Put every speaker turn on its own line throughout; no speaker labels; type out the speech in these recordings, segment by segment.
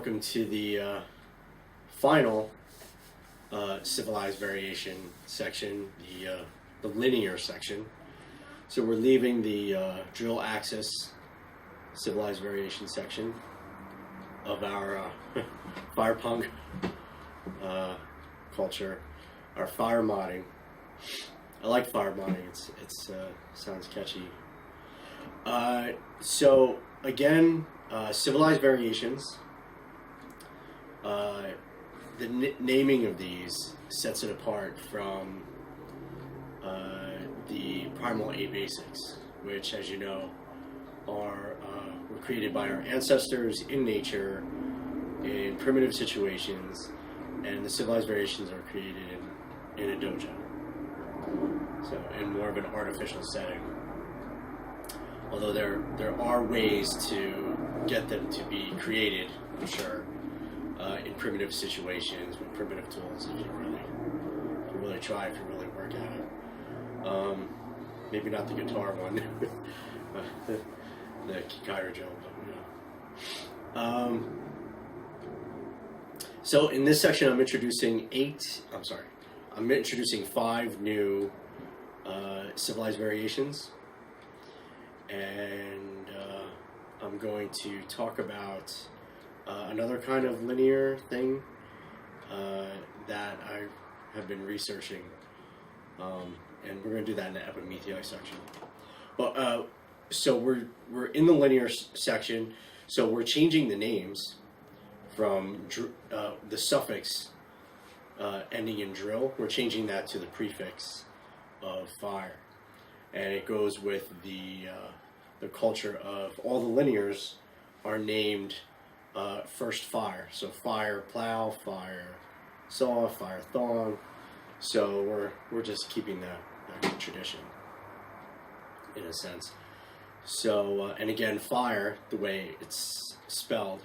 welcome to the final civilized variation section, the linear section. So we're leaving the drill axis civilized variation section of our fire punk culture, our fire modding. I like fire modding. It's sounds catchy. So again, civilized variations. The naming of these sets it apart from the primal 8 basics, which, as you know, were created by our ancestors in nature in primitive situations, and the civilized variations are created in a dojo, so in more of an artificial setting. Although there are ways to get them to be created, I'm sure, in primitive situations with primitive tools, if you really try, if you really work at it. Maybe not the guitar one, the Kikaira drill, but you know. So in this section, I'm introducing 5 new civilized variations, and I'm going to talk about another kind of linear thing that I have been researching, and we're going to do that in the epimethei section. But so we're in the linear section, so we're changing the names from the suffix ending in drill. We're changing that to the prefix of fire, and it goes with the culture of all the linears are named first fire. So fire plow, fire saw, fire thong. So we're just keeping that tradition in a sense. So and again, fire, the way it's spelled,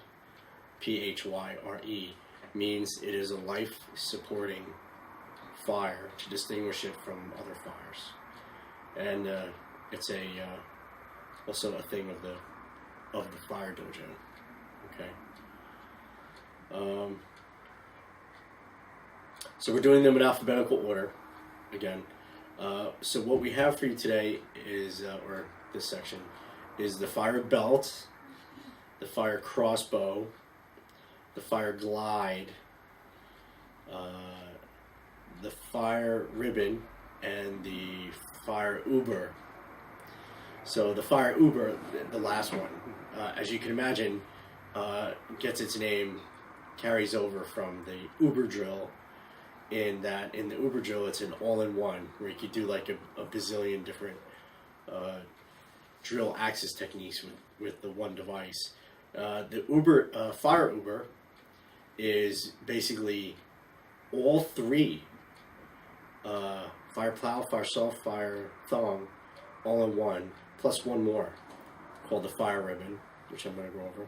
Phyre, means it is a life-supporting fire to distinguish it from other fires, and it's also a thing of the fire dojo. Okay. So we're doing them in alphabetical order again. So what we have for you today is, or this section, is the fire belt, the fire crossbow, the fire glide, the fire ribbon, and the fire uber. So the fire uber, the last one, as you can imagine, gets its name, carries over from the uber drill, in that in the uber drill it's an all-in-one where you could do like a bazillion different drill axis techniques with the one device. The uber fire uber is basically all 3 fire plow, fire saw, fire thong, all in one, plus one more called the fire ribbon, which I'm going to go over.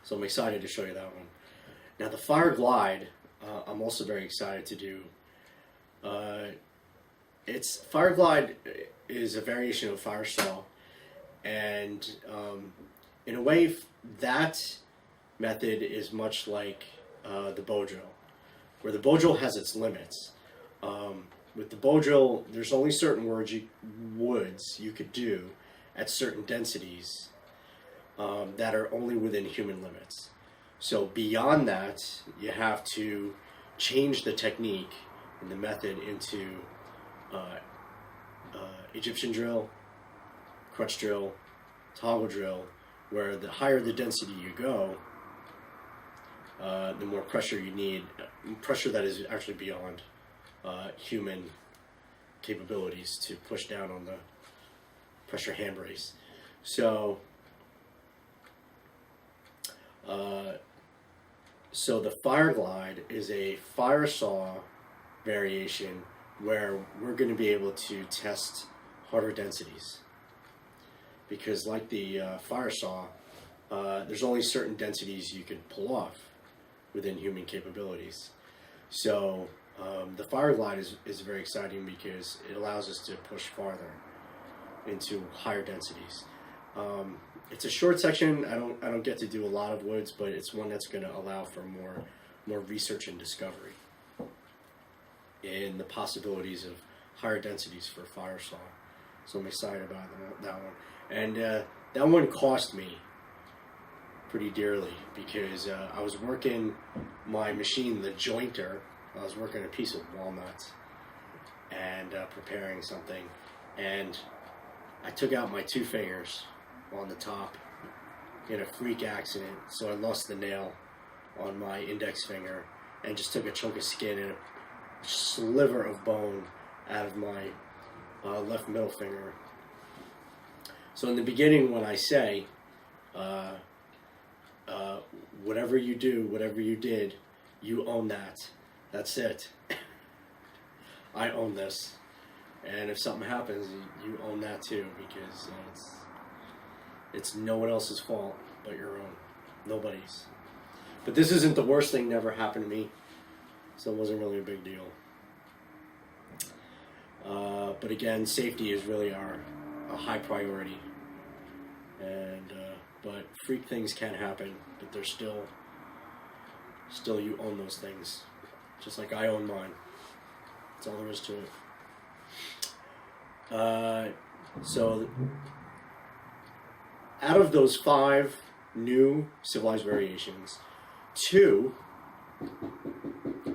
So I'm excited to show you that one. Now the fire glide, I'm also very excited to do. It's fire glide is a variation of fire saw, and in a way that method is much like the bow drill, where the bow drill has its limits. With the bow drill, there's only certain woods you could do at certain densities that are only within human limits. So beyond that, you have to change the technique and the method into Egyptian drill, crutch drill, toggle drill, where the higher the density you go, the more pressure you need, pressure that is actually beyond human capabilities to push down on the pressure hand brace. So the fire glide is a fire saw variation where we're going to be able to test harder densities, because like the fire saw, there's only certain densities you can pull off within human capabilities. So the fire glide is very exciting because it allows us to push farther into higher densities. it's a short section. I don't get to do a lot of woods, but it's one that's going to allow for more research and discovery in the possibilities of higher densities for fire saw. So I'm excited about that one. And that one cost me pretty dearly because I was working my machine, the jointer. I was working a piece of walnuts and preparing something, and I took out my 2 fingers on the top in a freak accident, so I lost the nail on my index finger and just took a chunk of skin and a sliver of bone out of my left middle finger. So in the beginning, when I say whatever you do, whatever you did, you own that. That's it. I own this, and if something happens, you own that too, because it's no one else's fault but your own. Nobody's. But this isn't the worst thing that ever happened to me, so it wasn't really a big deal. But again, safety is really a high priority, and but freak things can happen, but they're still you own those things, just like I own mine. That's all there is to it. So out of those 5 new civilized variations, 2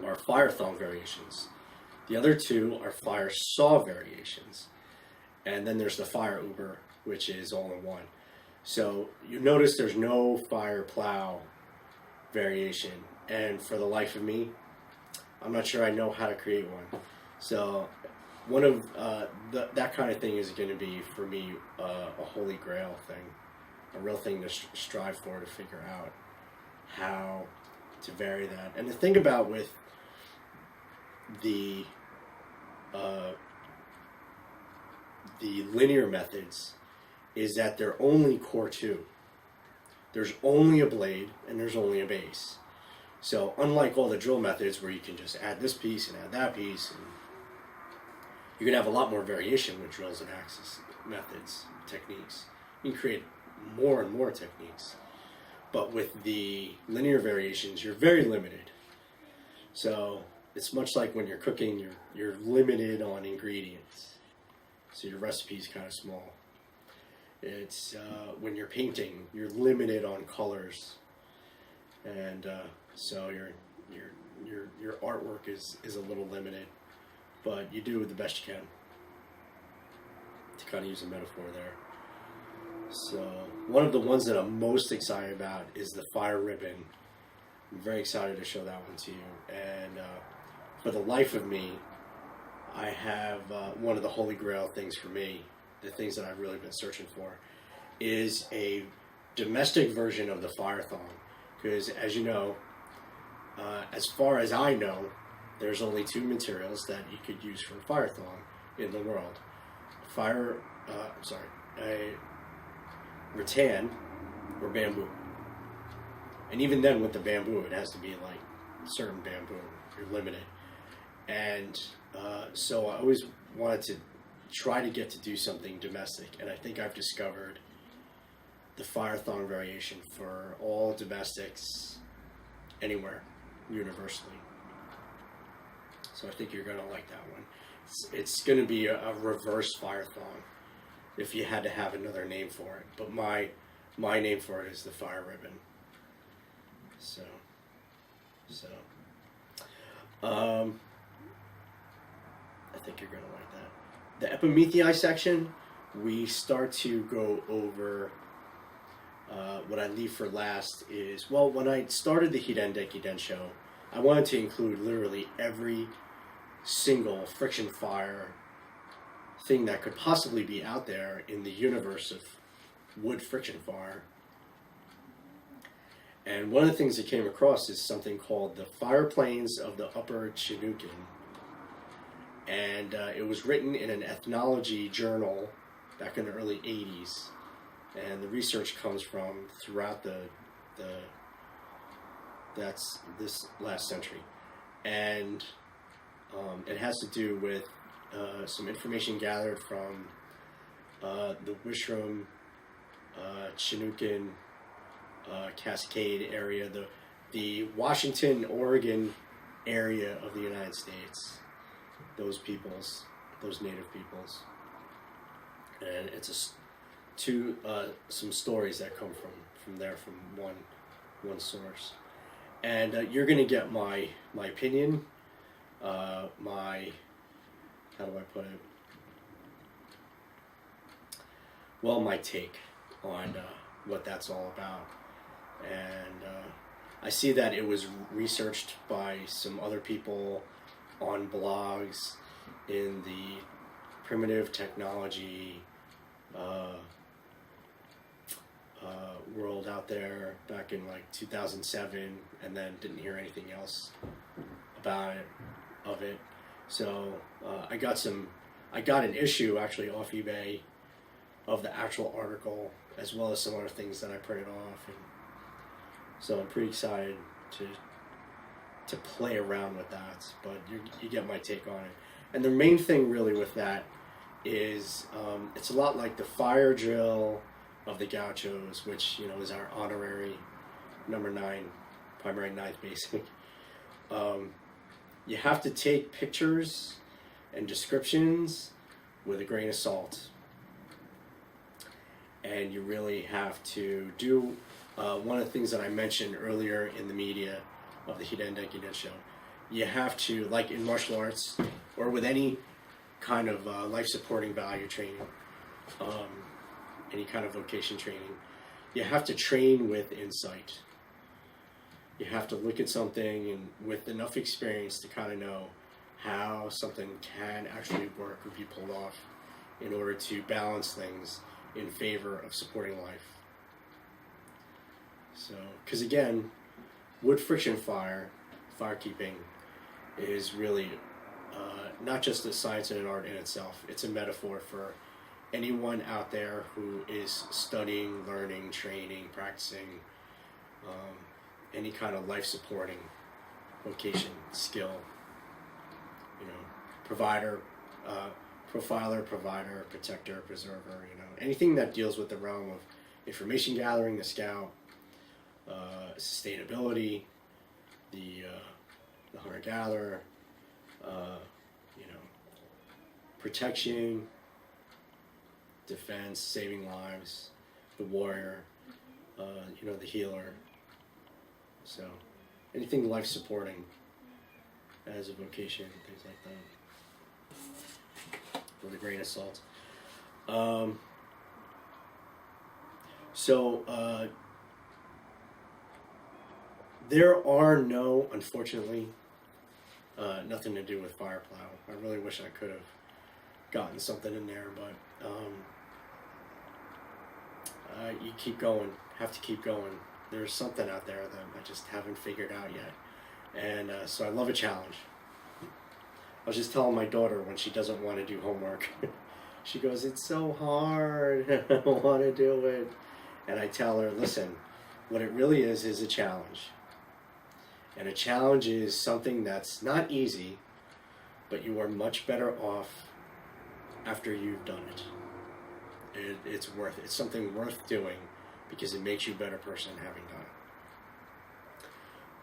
are fire thong variations. The other 2 are fire saw variations. And then there's the fire uber, which is all in one. So you notice there's no fire plow variation. And for the life of me, I'm not sure I know how to create one. So one of that kind of thing is going to be, for me, a holy grail thing. A real thing to strive for, to figure out how to vary that. And the thing about with the linear methods is that they're only core 2. There's only a blade and there's only a base. So unlike all the drill methods where you can just add this piece and add that piece, and you can have a lot more variation with drills and axis methods, techniques. You can create more and more techniques. But with the linear variations, you're very limited. So it's much like when you're cooking, you're limited on ingredients. So your recipe's kind of small. It's when you're painting, you're limited on colors, and so your artwork is a little limited. But you do the best you can, to kind of use a metaphor there. So one of the ones that I'm most excited about is the fire ribbon. I'm very excited to show that one to you. And for the life of me, I have one of the holy grail things for me, the things that I've really been searching for, is a domestic version of the fire thong. Because as you know, as far as I know, there's only 2 materials that you could use for a fire thong in the world. A rattan or bamboo. And even then with the bamboo, it has to be like certain bamboo. You're limited. And so I always wanted to try to get to do something domestic. And I think I've discovered the fire thong variation for all domestics anywhere, universally. So I think you're going to like that one. It's going to be a reverse fire thong, if you had to have another name for it. But my name for it is the fire ribbon. So I think you're going to like that. The epimethei section, we start to go over. What I leave for last is, well, when I started the Hiden Dekiden show, I wanted to include literally every single friction fire thing that could possibly be out there in the universe of wood friction fire. And one of the things that came across is something called the Fire Planes of the Upper Chinookan. And it was written in an ethnology journal back in the early 80s. And the research comes from throughout that's this last century. And it has to do with some information gathered from the Wishram Chinookan, Cascade area, the Washington, Oregon area of the United States. Those peoples, those native peoples, and it's some stories that come from there, from one source, and you're gonna get my opinion, my, how do I put it? Well, my take on what that's all about. And I see that it was researched by some other people on blogs in the primitive technology world out there back in like 2007, and then didn't hear anything else about it. So I got an issue actually off eBay of the actual article, as well as some other things that I printed off, and so I'm pretty excited to play around with that. But you get my take on it. And the main thing really with that is it's a lot like the fire drill of the Gauchos, which is our honorary number 9, primary 9th basic. You have to take pictures and descriptions with a grain of salt. And you really have to do one of the things that I mentioned earlier in the media of the Hidendeki Densho. You have to, like in martial arts or with any kind of life supporting value training, any kind of vocation training, you have to train with insight. You have to look at something and with enough experience to kind of know how something can actually work or be pulled off in order to balance things in favor of supporting life. So, because again, wood friction firekeeping is really not just a science and an art in itself. It's a metaphor for anyone out there who is studying, learning, training, practicing any kind of life-supporting vocation, skill. Provider, profiler, provider, protector, preserver. Anything that deals with the realm of information gathering, the scout, sustainability, the hunter-gatherer, protection, defense, saving lives, the warrior, the healer. So anything life-supporting as a vocation, things like that, with a grain of salt. There are no, unfortunately, nothing to do with fire plow. I really wish I could have gotten something in there, but you keep going, have to keep going. There's something out there that I just haven't figured out yet. And so I love a challenge. I was just telling my daughter when she doesn't want to do homework, she goes, "It's so hard, I don't want to do it." And I tell her, listen, what it really is a challenge. And a challenge is something that's not easy, but you are much better off after you've done it. It's worth it. It's something worth doing because it makes you a better person having done it.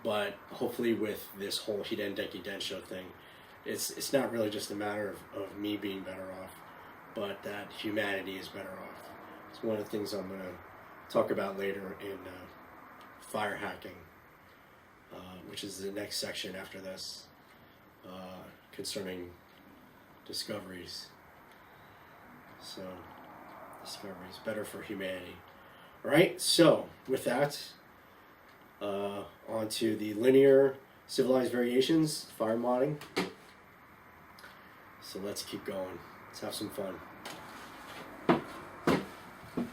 But hopefully with this whole Hidendeki Densho thing, it's not really just a matter of me being better off, but that humanity is better off. It's one of the things I'm going to talk about later in fire hacking, which is the next section after this, concerning discoveries. So, discoveries, better for humanity. All right, so with that, on to the linear civilized variations, fire modding. So let's keep going. Let's have some fun.